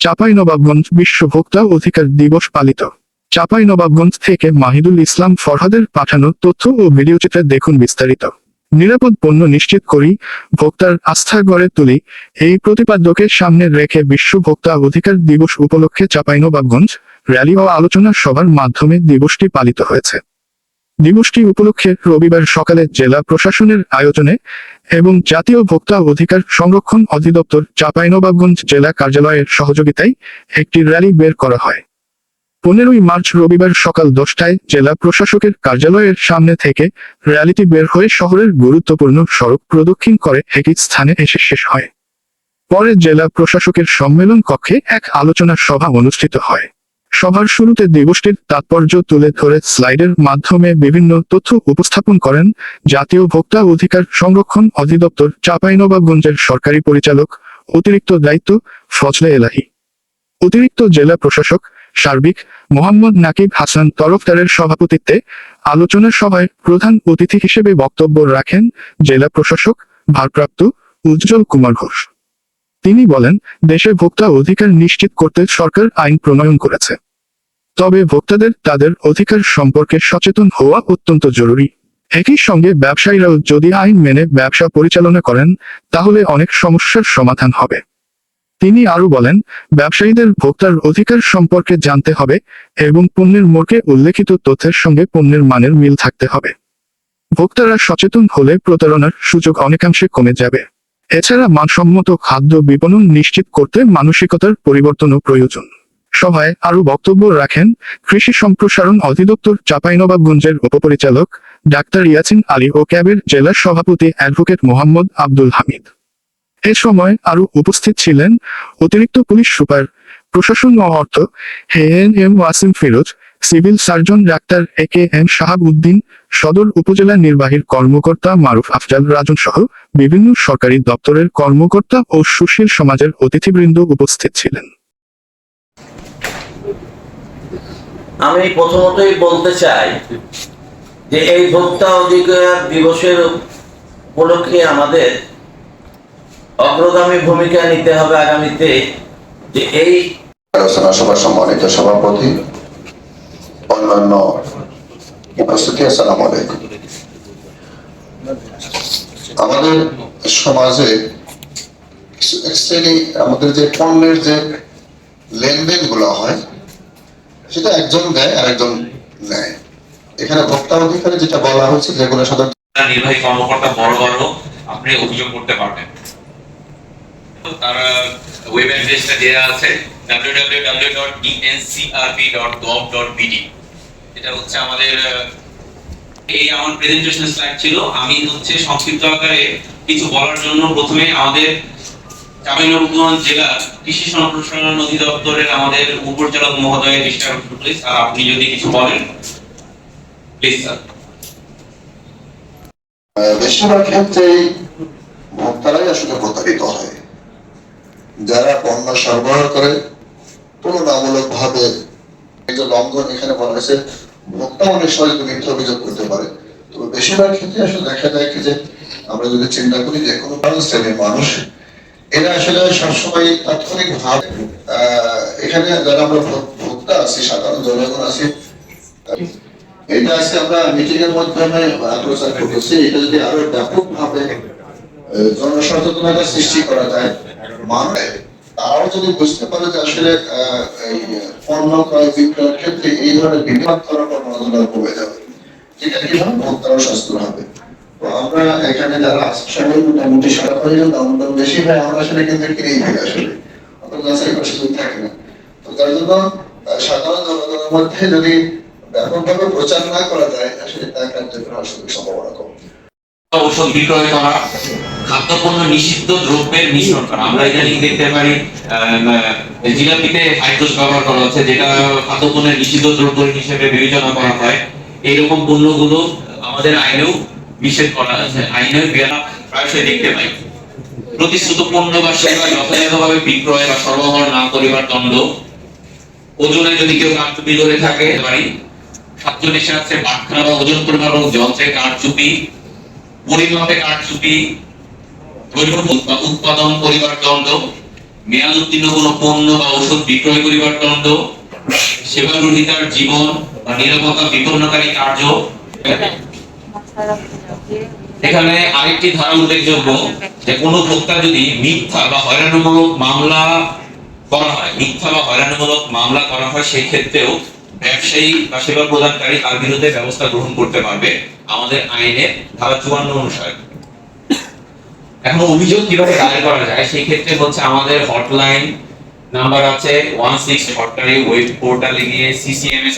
চাঁপাইনবাবগঞ্জ বিশ্ব ভোক্তা অধিকার দিবস পালিত। চাঁপাইনবাবগঞ্জ থেকে মাহিদুল ইসলাম ফরহাদের পাঠানো তথ্য ও ভিডিওচিত্রে দেখুন বিস্তারিত। নিরাপদ পণ্য নিশ্চিত করি, ভোক্তার আস্থা গড়ে তুলি, এই প্রতিপাদ্যকে সামনে রেখে বিশ্ব ভোক্তা অধিকার দিবস উপলক্ষে চাঁপাইনবাবগঞ্জ র্যালি ও আলোচনা সভার মাধ্যমে দিবসটি পালিত হয়েছে। দিবসটি উপলক্ষে রবিবার সকালে জেলা প্রশাসনের আয়োজনে এবং জাতীয় ভোক্তা অধিকার সংরক্ষণ অধিদপ্তর চাঁপাইনবাবগঞ্জ জেলা কার্যালয়ের সহযোগিতায় একটি র্যালি বের করা হয়। 15ই মার্চ রবিবার সকাল 10টায় জেলা প্রশাসকের কার্যালয়ের সামনে থেকে র্যালিটি বের হয়ে শহরের গুরুত্বপূর্ণ সড়ক প্রদক্ষিণ করে একই স্থানে এসে শেষ হয়। পরে জেলা প্রশাসকের সম্মেলন কক্ষে এক আলোচনা সভা অনুষ্ঠিত হয়। সভার শুরুতে দিবসটির তাৎপর্য তুলে ধরে স্লাইডের মাধ্যমে বিভিন্ন তথ্য উপস্থাপন করেন জাতীয় ভোক্তা অধিকার সংরক্ষণ অধিদপ্তর চাঁপাইনবাবগঞ্জের সরকারি পরিচালক অতিরিক্ত দায়িত্ব ফজলে এলাহি। অতিরিক্ত জেলা প্রশাসক সার্বিক মোহাম্মদ নাকিব হাসান তরফদারের সভাপতিত্বে আলোচনা সভায় প্রধান অতিথি হিসেবে বক্তব্য রাখেন জেলা প্রশাসক ভারপ্রাপ্ত উজ্জ্বল কুমার ঘোষ। তিনি বলেন, দেশে ভোক্তা অধিকার নিশ্চিত করতে সরকার আইন প্রণয়ন করেছে, তবে ভোক্তাদের তাদের অধিকার সম্পর্কে সচেতন হওয়া অত্যন্ত জরুরি। একই সঙ্গে ব্যবসায়ীরাও যদি আইন মেনে ব্যবসা পরিচালনা করেন তাহলে অনেক সমস্যার সমাধান হবে। তিনি আরো বলেন, ব্যবসায়ীদের ভোক্তার অধিকার সম্পর্কে জানতে হবে এবং পণ্যের মোড়কে উল্লেখিত তথ্যের সঙ্গে পণ্যের মানের মিল থাকতে হবে। ভোক্তারা সচেতন হলে প্রতারণার সুযোগ অনেকাংশে কমে যাবে। এছাড়া মানসম্মত খাদ্য বিপণন নিশ্চিত করতে মানসিকতার পরিবর্তনও প্রয়োজন। সভায় আরো বক্তব্য রাখেন কৃষি সম্প্রসারণ অধিদপ্তর চাঁপাইনবাবগঞ্জের উপপরিচালক ডাক্তার ইয়াসিন আলী ও ক্যাবের জেলা সভাপতি অ্যাডভোকেট মোহাম্মদ আব্দুল হামিদ। এ সময় আরো উপস্থিত ছিলেন অতিরিক্ত পুলিশ সুপার প্রশাসন ও অর্থ ANM Wasim Firoz, civil surgeon doctor AKM Shahab Uddin, সদর উপজেলা নির্বাহীর কর্মকর্তা মারুফ আফজাল রাজন সহ বিভিন্ন সরকারি দপ্তরের কর্মকর্তা ও সুশীল সমাজের অতিথিবৃন্দ উপস্থিত ছিলেন। আমি প্রথমতই বলতে চাই যে এই ভোক্তা অধিকার দিবসের উপলক্ষে আমাদের অগ্রগামী ভূমিকা নিতে হবে আগামীতে। যে এই আলোচনা সভার সম্মানিত সভাপতি, অন্যান্য উপস্থিতি, আসসালামু আলাইকুম। আমাদের সমাজে আমাদের যে পণ্যের যে লেনদেন গুলো হয় সেটা একজন দেয় আর একজন নেয়। এখানে ভোক্তা অধিকারে যেটা বলা হয়েছে যেগুলো সাধারণত নির্বাহী কর্মকর্তা বড় আপনি অভিযোগ করতে পারবেন। তারা ওয়েব অ্যাড্রেসটা দেয়া আছে www.encrp.gov.bd। এটা হচ্ছে আমাদের আমার প্রেজেন্টেশন স্লাইড ছিল। আমি হচ্ছে সংক্ষিপ্ত আকারে কিছু বলার জন্য প্রথমে আমাদের চাঁপাইনবাবগঞ্জ জেলা কৃষি সম্প্রসারণ অধিদপ্তরের আমাদের উপপরিচালক মহোদয়ের দৃষ্টি আকর্ষণ করি। স্যার, আপনি যদি কিছু বলেন প্লিজ স্যার। বেশিরভাগ ক্ষেত্রেই ভোক্তারাই আসলে প্রতারিত হয়। যারা পণ্য সরবরাহ করে তুলনামূলক ভাবে লঙ্ঘন, এখানে বলা হয়েছে ভোক্তা অনেক সহজে মিথ্যা অভিযোগ করতে পারে। তো বেশিরভাগ ক্ষেত্রে আসলে দেখা যায় কি যে আমরা যদি চিন্তা করি যে কোনো শ্রেণীর মানুষ এরা আসলে সবসময় তাৎক্ষণিক ভাবে এখানে যারা আমরা ভোক্তা আছি, সাধারণ জনগণ আছি, এটা আজকে আমরা মিটিং এর মাধ্যমে প্রচার করতেছি। এটা যদি আরো ব্যাপক ভাবে জনসচেতনতা সৃষ্টি করা যায়, মানুষ তারাও যদি বুঝতে পারে যে আসলে পণ্য ক্রয় বিক্রয়ের ক্ষেত্রে এই ধরনের বিভিন্ন প্রবণতা কমে যাবে, এটা কিভাবে ভোক্তারও স্বাস্থ্য হবে। তো আমরা এখানে যারা আছি সবাই মোটামুটি সারা পর্যন্ত আমদান বেশি হয়, আমরা আসলে কিন্তু কিনেই থাকি, আসলে অত যাচাই করার সুযোগ থাকে না। তো যার জন্য সাধারণ জনগণের মধ্যে যদি ব্যাপকভাবে প্রচার না করা যায় আসলে তা কার্যকর হওয়ার সম্ভাবনা কম। ঔষধ বিক্রয় করা, খাদ্যপণ্য নিষিদ্ধ দ্রব্যের মিশ্রণ করা। আমরা ইদানিং দেখতে পারি জিলাপিতে হাইড্রোজ ব্যবহার করা হচ্ছে, যেটা খাদ্যপণ্যের নিষিদ্ধ দ্রব্য হিসেবে বিবেচনা করা হয়। এইরকম পণ্যগুলো আমাদের আইনেও নিষেধ করা আছে। আইনের প্রায়শই দেখতে পাই প্রতিশ্রুত পণ্য বা সেবা যথাযথভাবে বিক্রয় বা সরবরাহ না করিবার দণ্ড। ওজনে যদি কেউ কারচুপি করে থাকে পারি। খাদ্য নেশা আছে বাটখারা বা ওজন পরিমাপক যন্ত্রে কারচুপি, পরিমাপে কারচুপি, উৎপাদন করিবার দণ্ড। মেয়াদ উত্তীর্ণ কোনো পণ্য বা ঔষধ বিক্রয় করিবার দণ্ড, সেবা গ্রহীতার জীবন বা নিরাপত্তা বিপন্নকারী কার্য। এখানে আরেকটি ধারা উল্লেখযোগ্য যে কোনো ভোক্তা যদি মিথ্যা বা হয়রানিমূলক মামলা করা হয়, সেই ক্ষেত্রেও ব্যবসায়ী বা সেবা প্রদানকারী তার বিরুদ্ধে ব্যবস্থা গ্রহণ করতে পারবে আমাদের আইনের ধারা 54 অনুসারে। এখন অভিযোগ কিভাবে দায়ের করা যায় সেই ক্ষেত্রে হচ্ছে আমাদের হটলাইন নাম্বার আছে 16 সরকারি ওয়েব পোর্টালে গিয়ে সিসিএমএস